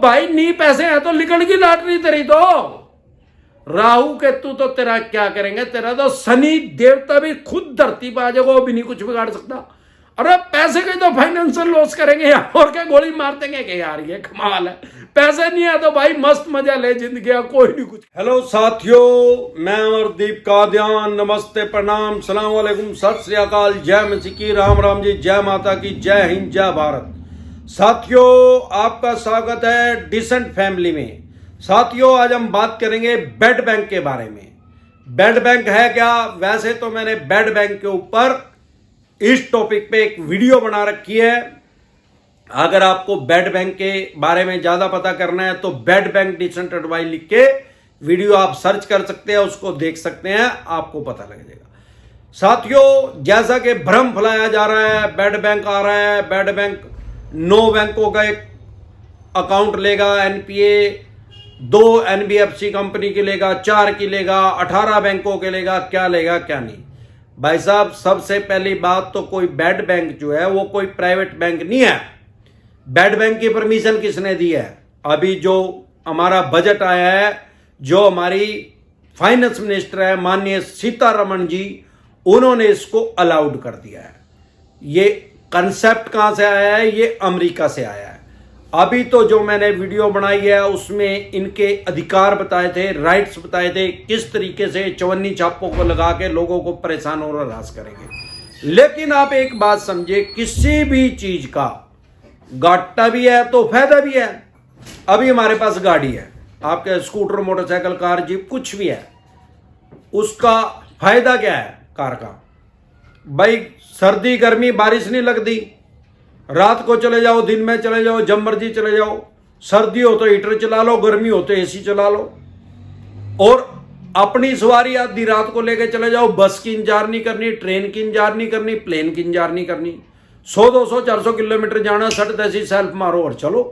भाई नी पैसे हैं तो निकल गई लॉटरी तेरी। तो राहु केतु तो तेरा क्या करेंगे, तेरा तो शनि देवता भी खुद धरती पर आ जाएगा, वो भी नहीं कुछ बिगाड़ सकता। अरे पैसे के तो फाइनेंशियल लॉस करेंगे यार, और क्या गोली मार देंगे कि यार ये कमाल है। पैसे नहीं है तो भाई मस्त मजा ले जिंदगी का, कोई नहीं कुछ। हेलो साथियों, मैं अमरदीप कादियान, नमस्ते, प्रणाम, सलाम वालेकुम, सत श्री अकाल, जय मसीह, राम राम जी, जय माता की, जय हिंद, जय भारत। साथियों आपका स्वागत है डिसेंट फैमिली में। साथियों आज हम बात करेंगे बेड बैंक के बारे में। बेड बैंक है क्या? वैसे तो मैंने बेड बैंक के ऊपर इस टॉपिक पे एक वीडियो बना रखी है। अगर आपको बेड बैंक के बारे में ज्यादा पता करना है तो बेड बैंक डिसेंट एडवाइस लिख के वीडियो आप सर्च कर सकते हैं, उसको देख सकते हैं, आपको पता लग जाएगा। साथियों जैसा कि भ्रम फैलाया जा रहा है, बेड बैंक आ रहा है, बेड बैंक 9 बैंकों का एक अकाउंट लेगा, एनपीए 2 एनबीएफसी कंपनी की लेगा, 4 की लेगा, 18 बैंकों के लेगा, क्या लेगा क्या नहीं। भाई साहब सबसे पहली बात तो कोई बेड बैंक जो है वो कोई प्राइवेट बैंक नहीं है। बेड बैंक की परमिशन किसने दी है? अभी जो हमारा बजट आया है, जो हमारी फाइनेंस मिनिस्टर है माननीय सीतारमण जी, उन्होंने इसको अलाउड कर दिया है। ये कंसेप्ट कहां से आया है? ये अमेरिका से आया है। अभी तो जो मैंने वीडियो बनाई है उसमें इनके अधिकार बताए थे, राइट्स बताए थे, किस तरीके से चवन्नी छापों को लगा के लोगों को परेशान और हरास करेंगे। लेकिन आप एक बात समझे, किसी भी चीज का घाटा भी है तो फायदा भी है। अभी हमारे पास गाड़ी है, आपके स्कूटर, मोटरसाइकिल, कार, जीप, कुछ भी है, उसका फायदा क्या है कार का? भाई सर्दी गर्मी बारिश नहीं लगती, रात को चले जाओ, दिन में चले जाओ, जब मर्जी चले जाओ। सर्दी हो तो हीटर चला लो, गर्मी हो तो एसी चला लो, और अपनी सवारी आधी रात को लेके चले जाओ। बस की इंतजार नहीं करनी, ट्रेन की इंतजार नहीं करनी, प्लेन की इंतजार नहीं करनी। 100 200 400 किलोमीटर जाना, सट तैसी सेल्फ मारो और चलो।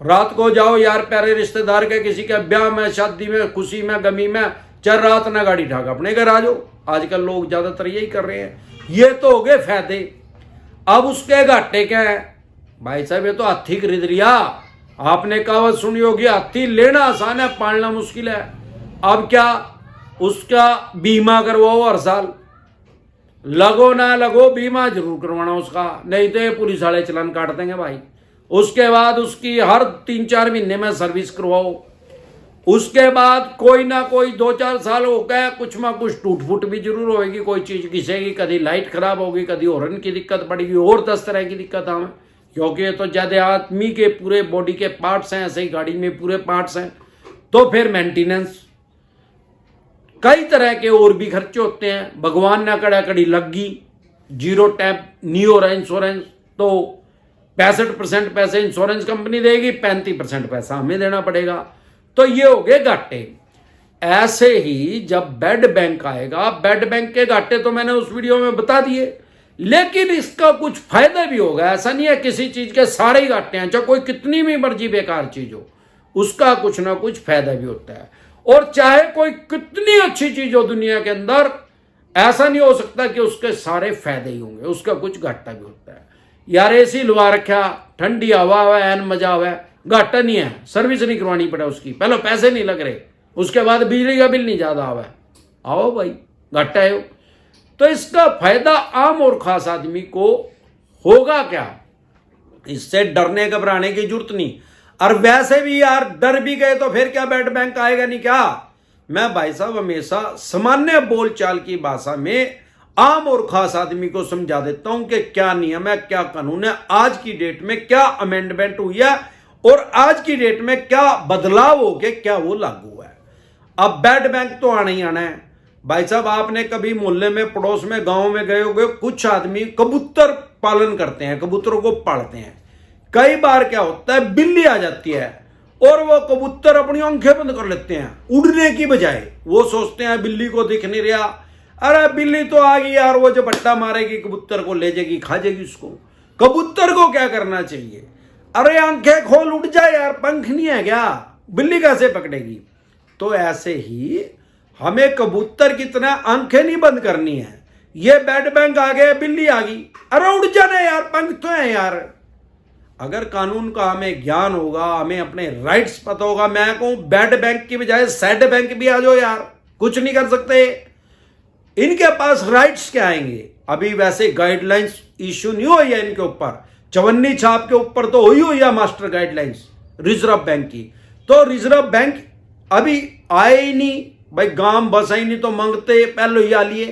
रात को जाओ यार प्यारे रिश्तेदार के किसी के ब्याह में, शादी में, खुशी में, गमी में, चल रात ना गाड़ी ठाक अपने घर आ जाओ। आजकल लोग ज्यादातर यही कर रहे हैं। ये तो हो गए फायदे। अब उसके घाटे क्या है? भाई साहब ये तो हाथी खरीद लिया। आपने कहावत सुनी होगी, हाथी लेना आसान है, पालना मुश्किल है। अब क्या, उसका बीमा करवाओ हर साल, लगो ना लगो बीमा जरूर करवाना उसका, नहीं तो ये पुलिस वाले चलान काट देंगे भाई। उसके बाद उसकी हर 3-4 महीने में सर्विस करवाओ। उसके बाद कोई ना कोई 2-4 साल हो गए, कुछ में कुछ टूट फूट भी जरूर होगी, कोई चीज घिसेगी, कभी लाइट खराब होगी, कभी हॉर्न की दिक्कत पड़ेगी, और 10 तरह की दिक्कत हमें, क्योंकि ये तो ज्यादा आदमी के पूरे बॉडी के पार्ट्स हैं, ऐसे ही गाड़ी में पूरे पार्ट्स हैं, तो फिर मेंटेनेंस, कई तरह के और भी खर्चे होते हैं। भगवान ना कड़ा कड़ी लगी, जीरो टैप नहीं हो रहा इंश्योरेंस, तो 65% पैसे इंश्योरेंस कंपनी देगी, 35% पैसा हमें देना पड़ेगा। तो ये हो गए घाटे। ऐसे ही जब बेड बैंक आएगा, बेड बैंक के घाटे तो मैंने उस वीडियो में बता दिए, लेकिन इसका कुछ फायदा भी होगा। ऐसा नहीं है किसी चीज के सारे ही घाटे हैं, चाहे कोई कितनी भी मर्जी बेकार चीज हो, उसका कुछ ना कुछ फायदा भी होता है। और चाहे कोई कितनी अच्छी चीज हो दुनिया के अंदर, ऐसा नहीं हो सकता कि उसके सारे फायदे ही होंगे, उसका कुछ घाटा भी होता है। यार एसी लगा रखा, ठंडी हवा हुआ, एन मजा हुआ, घाटा नहीं है, सर्विस नहीं करवानी पड़े उसकी, पहले पैसे नहीं लग रहे, उसके बाद बिजली का बिल नहीं ज्यादा आवा, आओ भाई घाटा है। तो इसका फायदा आम और खास आदमी को होगा क्या? इससे डरने घबराने की जरूरत नहीं। और वैसे भी यार डर भी गए तो फिर क्या बेड बैंक आएगा नहीं क्या? मैं भाई साहब हमेशा सामान्य बोलचाल की भाषा में आम और खास आदमी को समझा देता हूं कि क्या नियम है, क्या कानून है, आज की डेट में क्या अमेंडमेंट हुई है, और आज की डेट में क्या बदलाव हो के क्या वो लागू हुआ है। अब बेड बैंक तो आना ही आना है। भाई साहब आपने कभी मोहल्ले में, पड़ोस में, गांव में गए होंगे, कुछ आदमी कबूतर पालन करते हैं, कबूतरों को पालते हैं। कई बार क्या होता है, बिल्ली आ जाती है और वो कबूतर अपनी आंखें बंद कर लेते हैं उड़ने की बजाय। वो सोचते हैं बिल्ली को दिख नहीं रहा, अरे बिल्ली तो आ गई यार, वो जो बट्टा मारेगी कबूतर को ले जाएगी, खा जाएगी उसको। कबूतर को क्या करना चाहिए? अरे आंखें खोल, उड़ जाए यार, पंख नहीं है क्या, बिल्ली कैसे पकड़ेगी? तो ऐसे ही हमें कबूतर की तरह आंखें नहीं बंद करनी है। ये बेड बैंक आ गए, बिल्ली आ गई, अरे उड़ जाना यार, पंख तो है यार। अगर कानून का हमें ज्ञान होगा, हमें अपने राइट्स पता होगा, मैं कहूं बैड बैंक की बजाय सैड बैंक भी आ जाओ यार, कुछ नहीं कर सकते। इनके पास राइट्स क्या आएंगे? अभी वैसे गाइडलाइंस इश्यू नहीं हुई है इनके ऊपर, चवन्नी छाप के ऊपर तो हुई है मास्टर गाइडलाइंस रिजर्व बैंक की। तो रिजर्व बैंक अभी आए ही नहीं भाई, गांव बसा ही नहीं तो मांगते पहले ही आ लिए।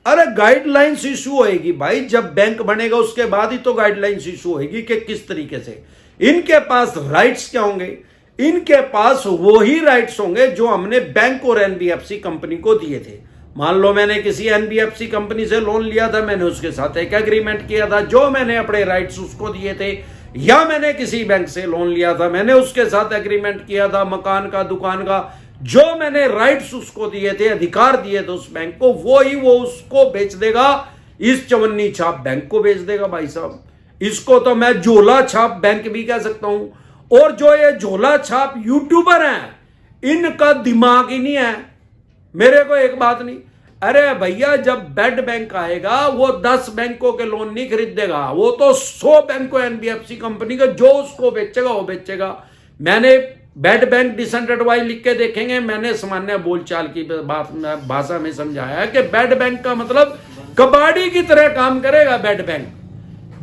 अरे गाइडलाइंस इशू होएगी भाई, जब बैंक बनेगा उसके बाद ही तो गाइडलाइंस इशू होएगी कि किस तरीके से। इनके पास राइट्स क्या होंगे? इनके पास वही राइट्स होंगे जो हमने बैंक और एनबीएफसी कंपनी को दिए थे। मान लो मैंने किसी एनबीएफसी कंपनी से लोन लिया था, मैंने उसके साथ एक एग्रीमेंट किया था, जो मैंने अपने राइट्स उसको दिए थे, या मैंने किसी बैंक से लोन लिया था, मैंने उसके साथ एग्रीमेंट किया था मकान का, दुकान का, जो मैंने राइट्स उसको दिए थे, अधिकार दिए थे उस बैंक को, वो उसको बेच देगा, इस चवन्नी छाप बैंक को बेच देगा भाई साहब। इसको तो मैं झोला छाप बैंक भी कह सकता हूं। और जो ये झोला छाप यूट्यूबर हैं, इनका दिमाग ही नहीं है। मेरे को एक बात नहीं, अरे भैया जब बैड बैंक आएगा वो 10 बैंकों के लोन नहीं खरीद देगा, वो तो 100 बैंकों एनबीएफसी कंपनी का, जो उसको बेचेगा वो बेचेगा। मैंने बैड बैंक डिसएंटरवाइज लिख के देखेंगे, मैंने सामान्य बोलचाल की भाषा में समझाया है कि बैड बैंक का मतलब कबाड़ी की तरह काम करेगा बैड बैंक।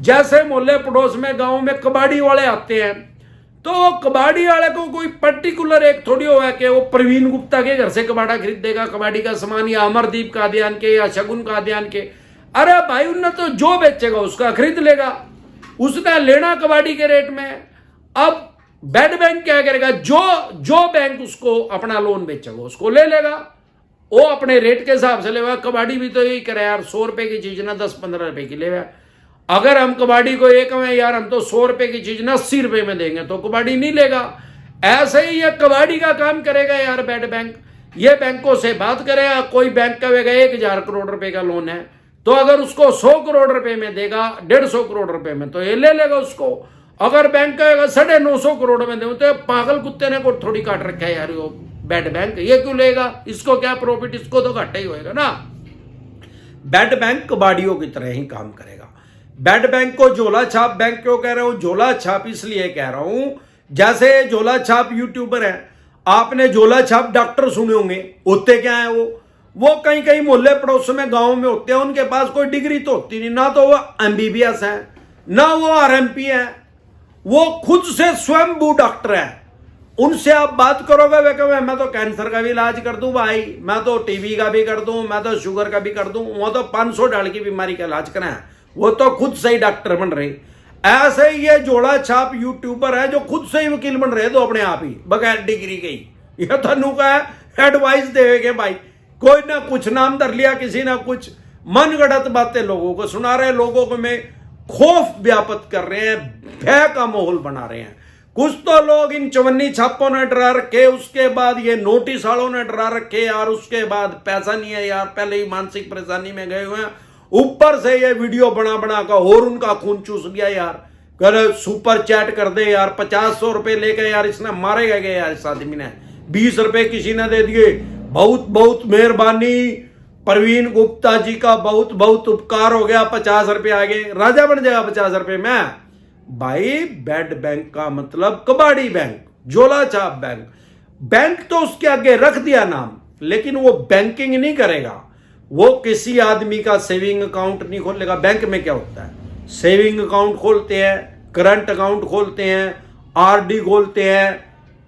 जैसे मोहल्ले पड़ोस में गांव में कबाड़ी वाले आते हैं, तो कबाड़ी वाले को कोई पर्टिकुलर एक थोड़ी हुआ है कि वो प्रवीण गुप्ता के घर से कबाड़ा खरीद देगा कबाड़ी का सामान, या अमरदीप कादियान के, या शगुन कादियान के। अरे भाई उनने तो जो बेचेगा उसका खरीद लेगा, उसने लेना कबाड़ी के रेट में। अब बैड बैंक क्या करेगा? जो बैंक उसको अपना लोन बेचेगा उसको ले लेगा, वो अपने रेट के हिसाब से लेगा। कबाड़ी भी तो यही करे यार, 100 रुपए की चीज ना 10-15 रुपए की लेगा। अगर हम कबाड़ी को एक में यार हम तो 100 रुपए की चीज ना 80 रुपए में देंगे तो कबाड़ी नहीं लेगा। ऐसे ही ये कबाड़ी का काम करेगा यार बैड बैंक। ये बैंकों से बात करेगा, कोई बैंक कहेगा 1000 करोड़ रुपए का लोन है, तो अगर उसको 100 करोड़ रुपए में देगा, 150 करोड़ रुपए में, तो ये ले लेगा उसको। अगर बैंक कहेगा 950 करोड़ में दे, तो पागल कुत्ते ने को थोड़ी काट रखा है यार वो बैड बैंक, ये क्यों लेगा? इसको क्या प्रॉफिट, इसको तो घाटा ही होएगा ना। बैड बैंक कबाड़ियों की तरह ही काम करेगा। बैड बैंक को झोला छाप बैंक क्यों कह रहा हूं? झोला छाप इसलिए कह रहा हूं, जैसे झोला छाप यूट्यूबर है, आपने झोला छाप डॉक्टर सुने होंगे, होते क्या है वो कहीं कहीं मोहल्ले पड़ोस में गांव में होते हैं, उनके पास कोई डिग्री तो होती नहीं, ना तो वो एमबीबीएस है ना वो आरएमपी है, वो खुद से स्वयंभू डॉक्टर है। उनसे आप बात करोगे वे कहोगे मैं तो कैंसर का भी इलाज कर दूं भाई, मैं तो टीबी का भी कर दूं, मैं तो शुगर का भी कर दूं, वो तो 500 डाल की बीमारी का इलाज करें, वो तो खुद से ही डॉक्टर बन रहे। ऐसे ही ये जोड़ा छाप यूट्यूबर है जो खुद से ही वकील बन रहे, तो अपने आप ही बगैर डिग्री के ही। यह तनु का एडवाइस देवे भाई, कोई ना कुछ नाम धर लिया किसी ना कुछ, मन गढ़ंत बातें लोगों को सुना रहे, लोगों को में खौफ व्याप्त कर रहे हैं, भय का माहौल बना रहे हैं। कुछ तो लोग इन चवन्नी छापों ने डरा रखे, उसके बाद ये नोटिस वालों ने डरा रखे यार, उसके बाद पैसा नहीं है यार, पहले ही मानसिक परेशानी में गए हुए हैं, ऊपर से ये वीडियो बना बना का और उनका खून चूस गया यार। कर सुपर चैट कर दे यार, 50-100 रुपए लेके यार इसने मारे गए यार, इस आदमी ने 20 रुपए किसी ने दे दिए, बहुत बहुत मेहरबानी प्रवीण गुप्ता जी का, बहुत बहुत उपकार हो गया, 50 रुपए आ गए, राजा बन जाएगा 50 रुपए में। भाई बैड बैंक का मतलब कबाड़ी बैंक, झोला छाप बैंक। बैंक तो उसके आगे रख दिया नाम, लेकिन वो बैंकिंग नहीं करेगा, वो किसी आदमी का सेविंग अकाउंट नहीं खोलेगा। बैंक में क्या होता है, सेविंग अकाउंट खोलते हैं, करंट अकाउंट खोलते हैं, आरडी खोलते हैं,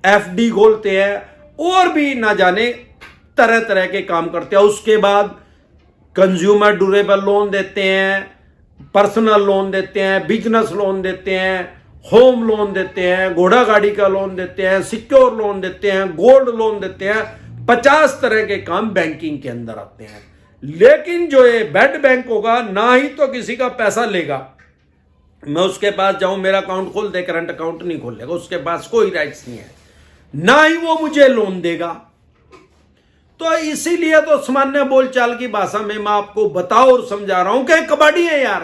एफडी खोलते हैं, और भी ना जाने तरह तरह के काम करते हैं। उसके बाद कंज्यूमर ड्यूरेबल लोन देते हैं, पर्सनल लोन देते हैं, बिजनेस लोन देते हैं, होम लोन देते हैं, घोड़ा गाड़ी का लोन देते हैं, सिक्योर लोन देते हैं, गोल्ड लोन देते हैं, 50 तरह के काम बैंकिंग के अंदर आते हैं। लेकिन जो ये बैड बैंक होगा, ना ही तो किसी का पैसा लेगा, मैं उसके पास जाऊं मेरा अकाउंट खोल दे, करंट अकाउंट नहीं खोलेगा, उसके पास कोई राइट्स नहीं है, ना ही वो मुझे लोन देगा। तो इसीलिए तो सामान्य बोलचाल की भाषा में मैं आपको बताओ और समझा रहा हूं कि कबाड़ी है यार।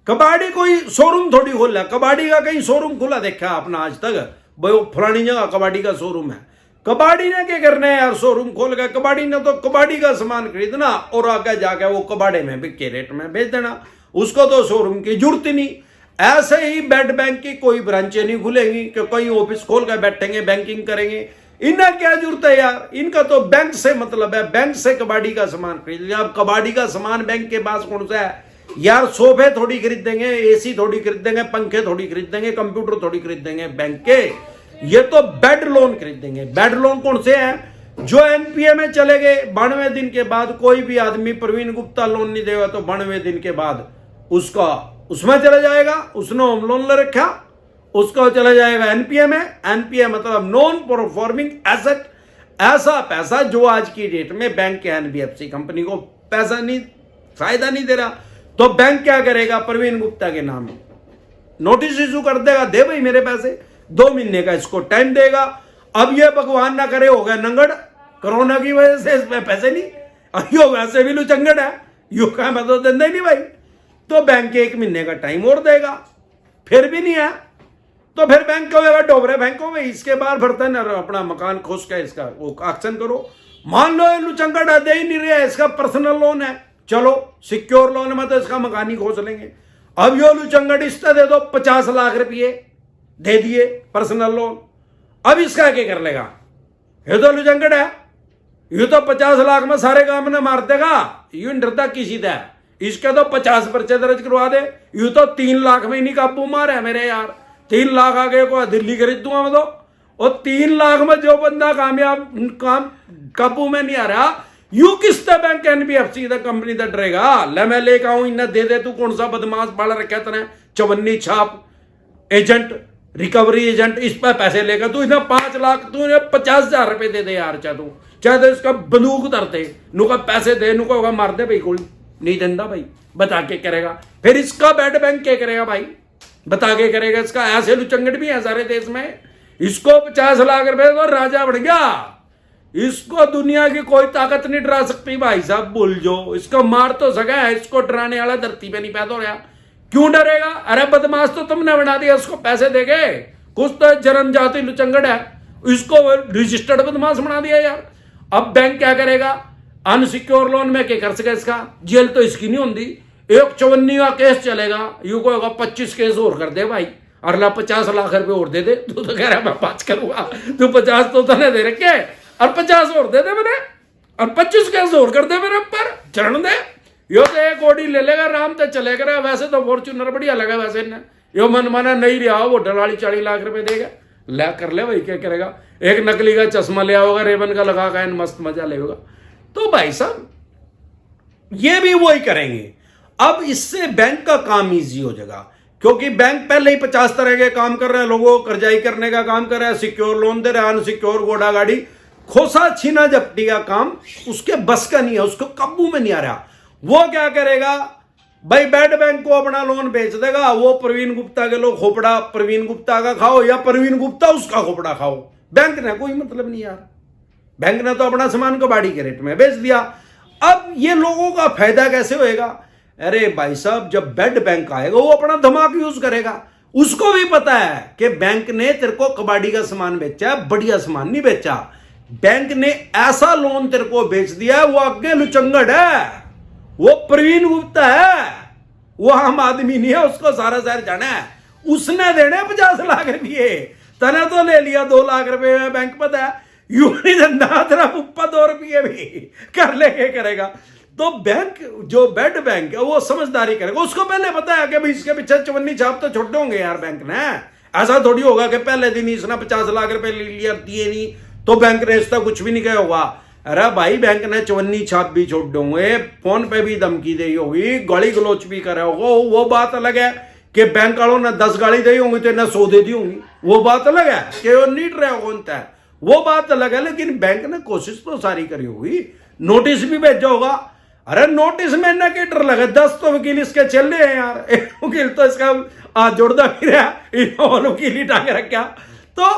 कबाड़ी कोई शोरूम थोड़ी खोला, कबाड़ी का कहीं शोरूम खुला देखा आपने आज तक? भाई फलानी जगह कबाड़ी का शोरूम है। कबाड़ी ने क्या करना है यार शोरूम खोल के? कबाड़ी ने तो कबाड़ी का सामान खरीदना और आगे जाके वो कबाड़े में बिके रेट में बेच देना, उसको तो शोरूम की जरूरत ही नहीं। ऐसे ही बेड बैंक की कोई ब्रांचें नहीं खुलेंगी कि कहीं ऑफिस खोल कर बैठेंगे बैंकिंग करेंगे। इन्हें क्या जरूरत है यार, इनका तो बैंक से मतलब है, बैंक से कबाड़ी का सामान खरीद लिया। अब कबाड़ी का सामान बैंक के पास कौन सा है यार? सोफे थोड़ी खरीदेंगे, एसी थोड़ी खरीदेंगे, पंखे थोड़ी खरीदेंगे, कंप्यूटर थोड़ी खरीदेंगे बैंक के, ये तो बेड लोन खरीदेंगे। बेड लोन कौन से हैं? जो एनपीए में चले गए 92 दिन के बाद, कोई भी आदमी प्रवीण गुप्ता लोन नहीं देगा तो 92 दिन के बाद उसका उसमें चला जाएगा, उसने होम लोन ले रखा, उसका चला जाएगा एनपीए में। एनपीए मतलब नॉन परफॉर्मिंग एसेट, ऐसा पैसा जो आज की डेट में बैंक के एनबीएफसी कंपनी को पैसा नहीं, फायदा नहीं दे रहा, तो बैंक क्या करेगा? प्रवीण गुप्ता के नाम नोटिस इशू कर देगा, दे भाई मेरे पैसे, 2 महीने का इसको टाइम देगा। अब ये भगवान ना करे हो गया नंगड़, कोरोना की वजह से इसमें पैसे नहीं, और यो वैसे भी लुचंगड़ है, यू कहा मैं तो देंदा ही नहीं भाई, तो बैंक 1 महीने का टाइम और देगा, फिर भी नहीं है तो फिर बैंक कहेगा डोबरे बैंकों में, इसके बाद भरतन अपना मकान खोस के इसका वो एक्शन करो। मान लो ये लुचंगड़ दे ही नहीं रहा, इसका पर्सनल लोन है, चलो सिक्योर लोन में तो इसका मकान ही खोस लेंगे। अब यो लुचंगड़ इसका दे दो 50 लाख रुपये दे दिए पर्सनल लोन, अब इसका क्या कर लेगा? ये तो लुचंगड़ है, ये तो 50 लाख में सारे काम ने मार देगा, यू डरता किसी का, इसके तो 50 पर्चे दर्ज करवा दे, यू तो 3 लाख में ही नहीं काबू मार है मेरे यार। 3 लाख आगे को दिल्ली खरीद दूंगा मैं तो, और 3 लाख में जो बंदा कामयाब काम काबू में नहीं आ रहा, यू किस बैंक एनबीएफसी कंपनी का डरेगा? ले मैं लेकर आऊं, इन्हें दे दे, तू कौन सा बदमाश बाल रखा तने, चवन्नी छाप एजेंट, रिकवरी एजेंट, इस पर पैसे लेकर तू इन्हें 5 लाख, तू इन्हें 50,000 रुपए दे दे यार, चाहे तो इसका बंदूक उतरते, नुका पैसे दे, नुका मार दे भाई, कोई नहीं देंदा भाई, बता के करेगा। फिर इसका बेड बैंक क्या करेगा भाई? बता के करेगा। इसका ऐसे लुचंगड़ भी है सारे देश में, इसको 50 लाख रुपए तो राजा बढ़ गया, इसको दुनिया की कोई ताकत नहीं डरा सकती भाई साहब, भूल जो, इसको मार तो सका है, इसको डराने वाला धरती पे नहीं पैदा हो रहा, क्यों डरेगा? अरे बदमाश तो तुमने बना दिया, उसको पैसे देगे, कुछ तो जन्म जाति लुचंगड़ है, इसको रजिस्टर्ड बदमाश बना दिया यार। अब बैंक क्या करेगा? अनसिक्योर लोन में क्या कर सके? इसका जेल तो इसकी नहीं होती, एक 54 का केस चलेगा, यू को 25 केस और कर दे भाई, अगला 50 लाख रुपए और दे दे, तू तो कह रहा मैं 5 करूंगा, तू 50 तो तने दे रखे, और 50 और दे दे मैंने, और 25 केस और कर दे मेरे ऊपर, चरण दे, यो तो 1 कोड़ी ले लेगा, आराम से चलेगा। वैसे तो फॉर्च्यूनर बढ़िया लगा, वैसे ने यो मन माना नहीं रहा, वो डलाली 40 लाख रुपए देगा, ला कर ले भाई, क्या करेगा? एक नकली का चश्मा ले होगा, रेबन का लगा कर मस्त मजा लेगा। तो भाई साहब ये भी वही करेंगे। अब इससे बैंक का काम इजी हो जाएगा, क्योंकि बैंक पहले ही 50 तरह के काम कर रहे हैं, लोगों को कर्जाई करने का काम कर रहा है, सिक्योर लोन दे रहा है, अनसिक्योर घोड़ा गाड़ी, खोसा छीना झपटी का काम उसके बस का नहीं है, उसको काबू में नहीं आ रहा। वो क्या करेगा भाई? बेड बैंक को अपना लोन बेच देगा, वो प्रवीण गुप्ता के लोग खोपड़ा प्रवीण गुप्ता का खाओ या प्रवीण गुप्ता उसका खोपड़ा खाओ, बैंक ने कोई मतलब नहीं यार, बैंक ने तो अपना सामान कबाड़ी के रेट में बेच दिया। अब ये लोगों का फायदा कैसे होएगा? अरे भाई साहब, जब बेड बैंक आएगा वो अपना दिमाग यूज करेगा, उसको भी पता है कि बैंक ने तेरे को कबाड़ी का सामान बेचा है, बढ़िया सामान नहीं बेचा, बैंक ने ऐसा लोन तेरे को बेच दिया, वो आगे लुचंगड़ है, वो प्रवीण गुप्ता है, वो आम आदमी नहीं है, उसको सारा शहर जाना है, उसने देने 50 लाख रुपये, तने तो ले लिया 2 लाख रुपए में, बैंक पता है यू नहीं धंधा, तेरा पुप्पा 2 रुपये भी कर लेके करेगा। तो बैंक जो बेड बैंक है वो समझदारी करेगा, उसको पहले पता है कि भाई इसके पीछे चवन्नी छाप तो छोटे होंगे यार बैंक ने, ऐसा थोड़ी होगा कि पहले दिन ही इसने 50 लाख रुपए ले लिया, दिए नहीं तो बैंक ने इसका कुछ भी नहीं कहा होगा। अरे भाई बैंक ने चवन्नी छाप भी छोड़ होंगे, फोन पे भी धमकी दी होगी, गाली गलोच भी करा होगा, वो बात अलग है कि बैंक वालों ने 10 गाली दी होंगी तो इन्हें 100 दे दी होंगी, वो बात अलग है कि वो नीट रहा होगा, वो बात अलग है। लेकिन बैंक ने कोशिश तो सारी करी होगी, नोटिस भी भेजा होगा। अरे नोटिस में ना के डर लगे, 10 तो वकील इसके चल रहे हैं यार, एक वकील तो इसका हाथ जोड़ता फिर वकील ही टांगे रखा, तो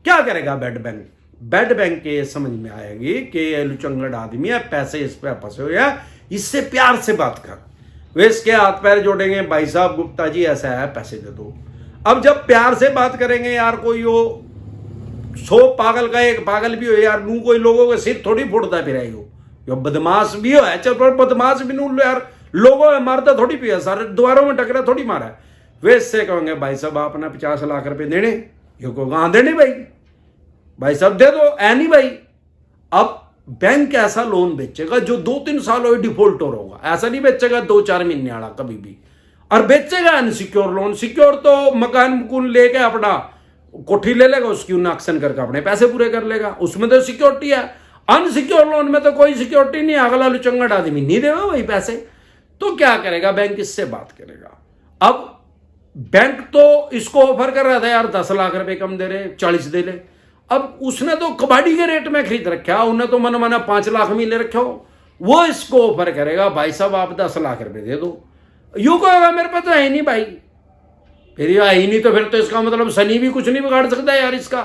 क्या करेगा बेड बैंक? बेड बैंक के समझ में आएगी कि ये लुचंगड़ आदमी है, पैसे इस पे फंसे हुए हैं, इससे प्यार से बात कर, वे इसके हाथ पैर जोड़ेंगे, भाई साहब गुप्ता जी ऐसा है, पैसे दे दो। अब जब प्यार से बात करेंगे यार, कोई वो 100 पागल का एक पागल भी हो यार, नू कोई लोगों के सिर थोड़ी फोड़ता फिर हो, यो बदमाश भी हो, चल पर बदमाश भी नू यार लोगों में मारता थोड़ी पिया, सारे द्वारों में टकरा थोड़ी मारा है, वे इससे कहेंगे भाई साहब आपने 50 लाख रुपए देने, ये को कहाँ देने भाई साहब दे दो, ऐ नहीं भाई। अब बैंक ऐसा लोन बेचेगा जो 2-3 साल हो डिफॉल्टर होगा, ऐसा नहीं बेचेगा 2-4 महीने वाला कभी भी। और बेचेगा अनसिक्योर लोन। सिक्योर तो मकान मुकुन लेके अपना कोठी ले लेगा, उसकी एक्शन करके अपने पैसे पूरे कर लेगा, उसमें तो सिक्योरिटी है। अनसिक्योर लोन में तो कोई सिक्योरिटी नहीं, अगला लुचंगड़ आदमी नहीं देगा वही पैसे। तो क्या करेगा बैंक, इससे बात करेगा। अब बैंक तो इसको ऑफर कर रहा था यार 10 लाख रुपए कम दे रहे, 40 दे ले। अब उसने तो कबाड़ी के रेट में खरीद रखा, उन्हें तो मन माना 5 लाख में ले रखा हो, वो इसको ऑफर करेगा भाई साहब आप 10 लाख रुपए दे दो। यूं कहेगा मेरे पास तो है नहीं भाई, फिर ये है ही नहीं तो फिर तो इसका मतलब शनि भी कुछ नहीं बिगाड़ सकता यार इसका।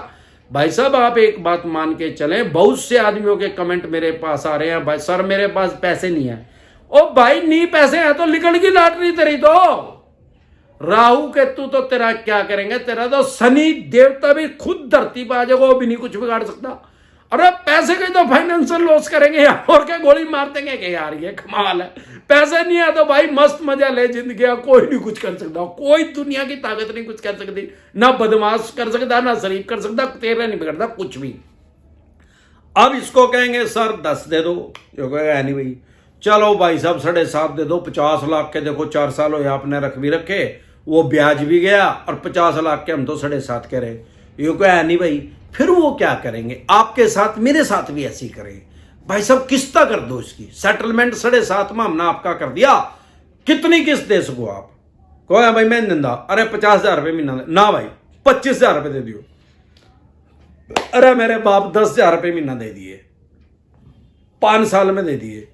भाई साहब आप एक बात मान के चलें, बहुत से आदमियों के कमेंट मेरे पास आ रहे हैं, भाई सर मेरे पास पैसे नहीं है। ओ भाई नहीं पैसे हैं तो निकल की लॉटरी तेरी तो। राहु केतु तो तेरा क्या करेंगे, तेरा तो शनि देवता भी खुद धरती पर आ जाएगा, वो भी नहीं कुछ बिगाड़ सकता। अरे पैसे के तो फाइनेंशियल लॉस करेंगे यार, और क्या गोली मार देंगे कि यार ये कमाल है। पैसे नहीं है तो भाई मस्त मजा ले जिंदगी, कोई नहीं कुछ कर सकता, कोई दुनिया की ताकत नहीं कुछ कर सकती, ना बदमाश कर सकता ना शरीफ कर सकता, तेरा नहीं बिगड़ता कुछ भी। अब इसको कहेंगे सर 10 दे दो, जो कहेगा नहीं भाई चलो भाई साहब 7.5 दे दो, 50 लाख के देखो 4 साल हो आपने रख भी रखे, वो ब्याज भी गया और 50 लाख के हम तो 7.5 कह रहे, ये कहा नहीं भाई। फिर वो क्या करेंगे आपके साथ, मेरे साथ भी ऐसी करें भाई साहब, किस्ता कर दो इसकी, सेटलमेंट 7.5 में हमने आपका कर दिया, कितनी किस्त दे सको आप, कहो भाई मैं नहीं, अरे 50,000 रुपये महीना ना भाई 25,000 रुपये दे दियो, अरे मेरे बाप 10,000 रुपये महीना दे दिए, 5 साल में दे दिए।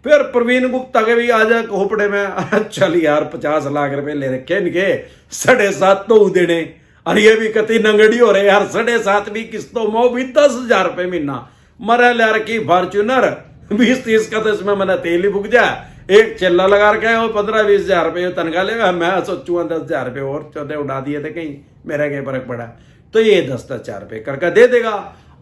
फिर प्रवीण गुप्ता के भी आ जाए खोपड़े में, चल यार 50 लाख रुपए ले रखे इनके, 7.5 तो देने, और ये भी कति नंगड़ी हो रहे यार, 7.5 भी किस्तों में भी 10,000 रुपये महीना, मरा ले रखी फॉर्च्यूनर 20-30 का तो इसमें मैंने तेल ही फूक जाए, एक चिल्ला लगा रखा है वो 15-20 हजार रुपये तनख्वाह लेगा, मैं सोचूंगा 10,000 रुपये और चौथे उड़ा दिए थे कहीं, मेरा क्या फर्क पड़ा, तो ये 10,000 रुपये करके दे देगा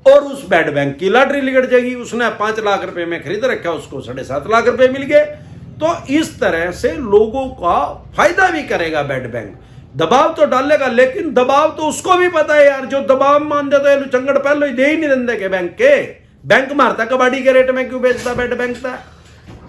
और उस बैड बैंक की लॉटरी निकट जाएगी। उसने 5 लाख रुपए में खरीद रखा, उसको 7.5 लाख रुपए मिल गए। तो इस तरह से लोगों का फायदा भी करेगा बैड बैंक, दबाव तो डालेगा, लेकिन दबाव तो उसको भी पता है यार, जो दबाव मान देता है लुचंगड़ पहले ही दे ही नहीं देंगे के बैंक के, बैंक मारता कबाड़ी के रेट में क्यों बेचता बैड बैंक था।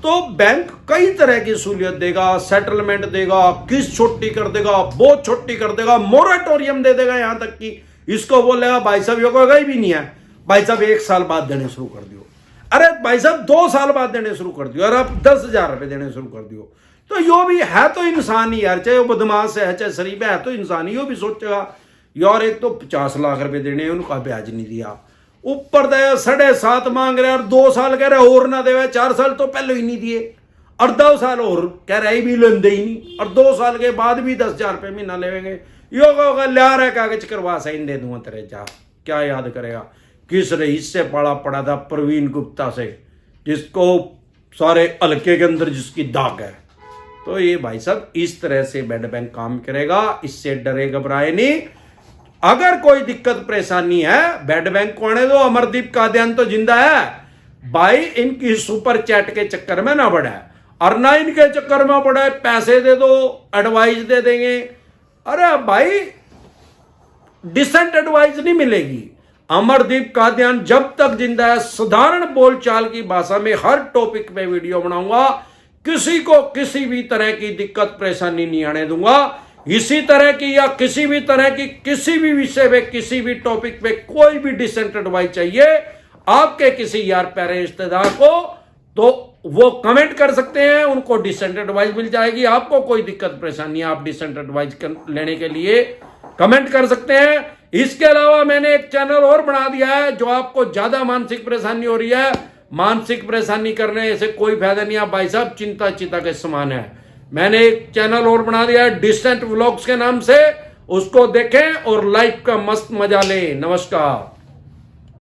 तो बैंक कई तरह की सहूलियत देगा, सेटलमेंट देगा, किस्त छोटी कर देगा, बहुत छोटी कर देगा, मोरेटोरियम दे देगा, यहां तक कि इसको बोलेगा भाई साहब ये कोई भी नहीं है, भाई साहब 1 साल बाद देने शुरू कर दियो, अरे भाई साहब 2 साल बाद देने शुरू कर दियो, और अब 10,000 रुपए देने शुरू कर दियो। तो यो भी है तो इंसान ही यार, चाहे वो बदमाश है चाहे शरीफ है तो इंसान ही, यो भी सोचेगा यार एक तो 50 लाख रुपए देने उनका ब्याज नहीं दिया, ऊपर दे 7.5 मांग रहे और 2 साल कह रहे और ना देवे, 4 साल तो पहले ही नहीं दिए और 2 साल और कह रहे भी लेंदे ही नहीं, और 2 साल के बाद भी 10,000 रुपये महीना लेंगे, यो कहोगा लिया रहा कागज करवा साइन दे दूंगा तेरे, जा क्या याद करेगा किस रईस से पड़ा पड़ा था, प्रवीण गुप्ता से, जिसको सारे हल्के के अंदर जिसकी दाग है। तो ये भाई साहब इस तरह से बैड बैंक काम करेगा, इससे डरे घबराए नहीं। अगर कोई दिक्कत परेशानी है बैड बैंक को आने दो, अमरदीप कादियान तो जिंदा है भाई, इनकी सुपर चैट के चक्कर में ना पड़ा और ना इनके चक्कर में पड़ा है पैसे दे दो एडवाइस दे देंगे, अरे भाई डिसेंट एडवाइस नहीं मिलेगी। अमरदीप कादियान जब तक जिंदा है साधारण बोलचाल की भाषा में हर टॉपिक पे वीडियो बनाऊंगा, किसी को किसी भी तरह की दिक्कत परेशानी नहीं आने दूंगा। इसी तरह की या किसी भी तरह की किसी भी विषय पे किसी भी टॉपिक पे कोई भी डिसेंट एडवाइस चाहिए आपके किसी यार प्यारे रिश्तेदार को, तो वो कमेंट कर सकते हैं, उनको डिसेंट एडवाइस मिल जाएगी। आपको कोई दिक्कत परेशानी आप डिसेंट एडवाइस लेने के लिए कमेंट कर सकते हैं। इसके अलावा मैंने एक चैनल और बना दिया है, जो आपको ज्यादा मानसिक परेशानी हो रही है, मानसिक परेशानी करने से कोई फायदा नहीं, आप भाई साहब चिंता के समान है। मैंने एक चैनल और बना दिया है डिसेंट व्लॉग्स के नाम से, उसको देखें और लाइफ का मस्त मजा लें। नमस्कार।